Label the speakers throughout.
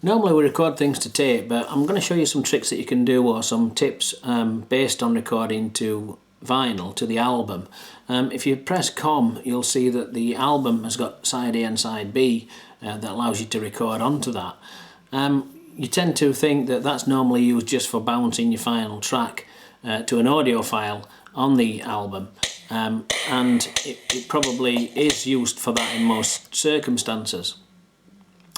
Speaker 1: Normally we record things to tape, but I'm going to show you some tricks that you can do, or some tips based on recording to vinyl, to the album. If you press COM, you'll see that the album has got side A and side B that allows you to record onto that. You tend to think that that's normally used just for bouncing your final track to an audio file on the album, and it probably is used for that in most circumstances.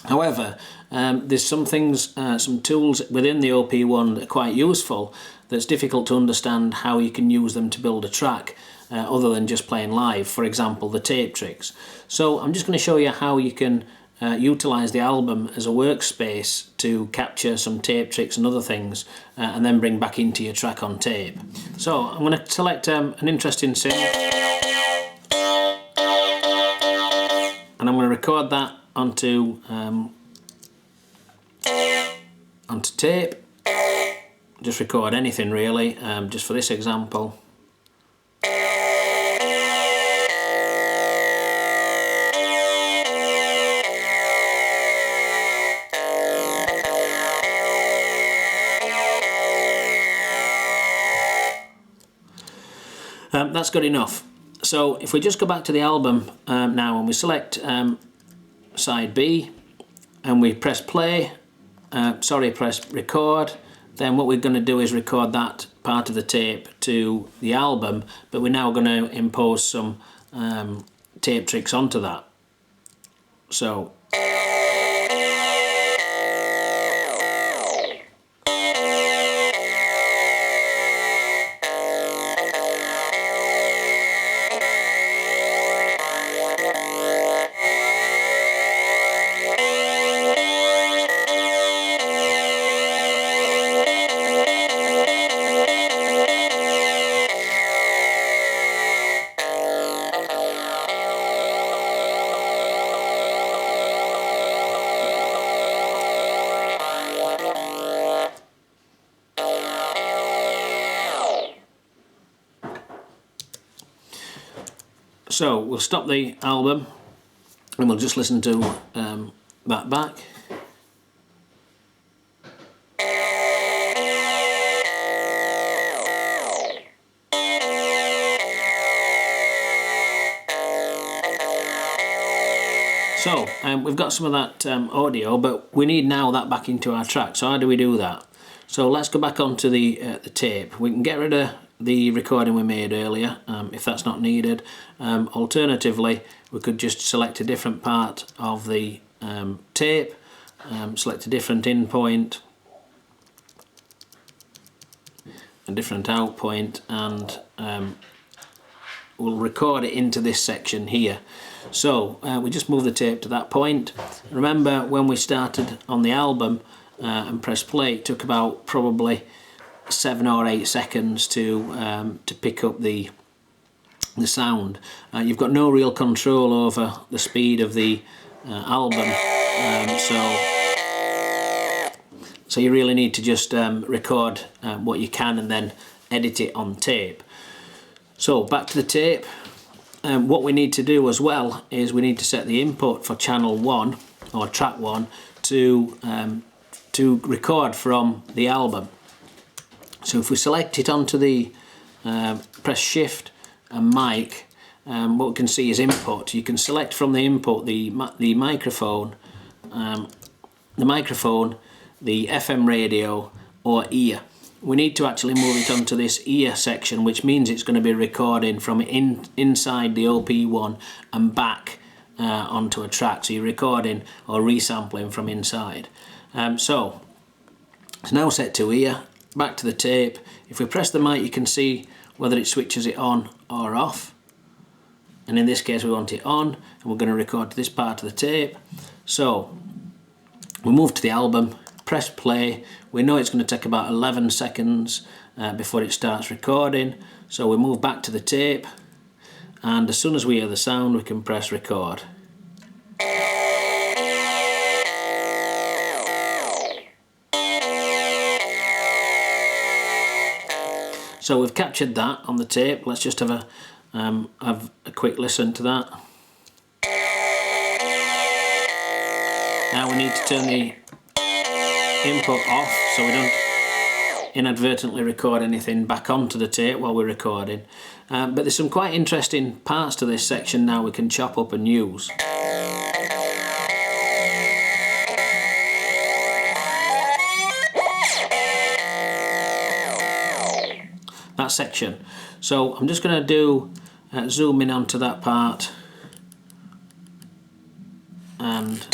Speaker 1: However, there's some things, some tools within the OP-1 that are quite useful that's difficult to understand how you can use them to build a track other than just playing live, for example the tape tricks. So I'm just going to show you how you can utilise the album as a workspace to capture some tape tricks and other things and then bring back into your track on tape. So I'm going to select an interesting synth and I'm going to record that onto tape. Just record anything really, just for this example. That's good enough. So if we just go back to the album now and we select side B and we press play, press record, then what we're going to do is record that part of the tape to the album, but we're now going to impose some tape tricks onto that. So we'll stop the album and we'll just listen to that back. So we've got some of that audio, but we need now that back into our track. So how do we do that? So let's go back onto the tape. We can get rid of the recording we made earlier if that's not needed. Alternatively, we could just select a different part of the tape, select a different in point, a different out point, and we'll record it into this section here. So we just move the tape to that point. Remember when we started on the album and pressed play, it took about probably 7 or 8 seconds to pick up the sound. You've got no real control over the speed of the album, so you really need to just record what you can and then edit it on tape. So back to the tape. What we need to do as well is we need to set the input for channel 1 or track 1 to record from the album. So if we select it onto the press shift and mic, what we can see is input. You can select from the input the microphone, the FM radio, or ear. We need to actually move it onto this ear section, which means it's going to be recording from inside the OP-1 and back onto a track. So you're recording or resampling from inside. So it's now set to ear. Back to the tape. If we press the mic, you can see whether it switches it on or off, and in this case we want it on, and we're going to record to this part of the tape. So we move to the album, press play. We know it's going to take about 11 seconds before it starts recording, so we move back to the tape, and as soon as we hear the sound we can press record. So we've captured that on the tape. Let's just have a quick listen to that. Now we need to turn the input off so we don't inadvertently record anything back onto the tape while we're recording. But there's some quite interesting parts to this section now we can chop up and use. That section. So I'm just going to do zoom in onto that part and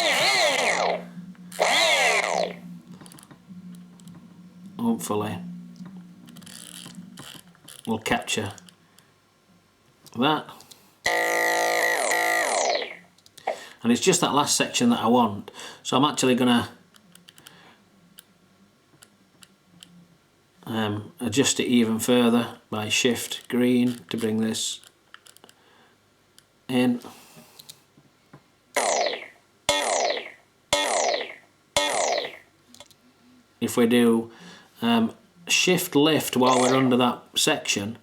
Speaker 1: hopefully we'll capture that. And it's just that last section that I want. So I'm actually going to adjust it even further by shift green to bring this in. If we do shift lift while we're under that section,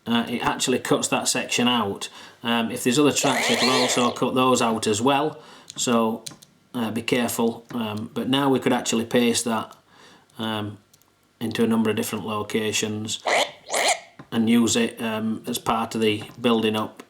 Speaker 1: it actually cuts that section out. If there's other tracks, it will also cut those out as well, so be careful. But now we could actually paste that into a number of different locations and use it as part of the building up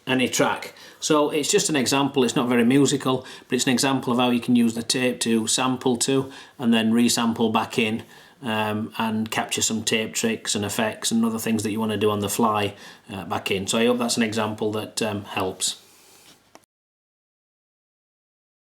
Speaker 1: any track. So it's just an example, it's not very musical, but it's an example of how you can use the tape to sample to and then resample back in and capture some tape tricks and effects and other things that you want to do on the fly back in. So I hope that's an example that helps.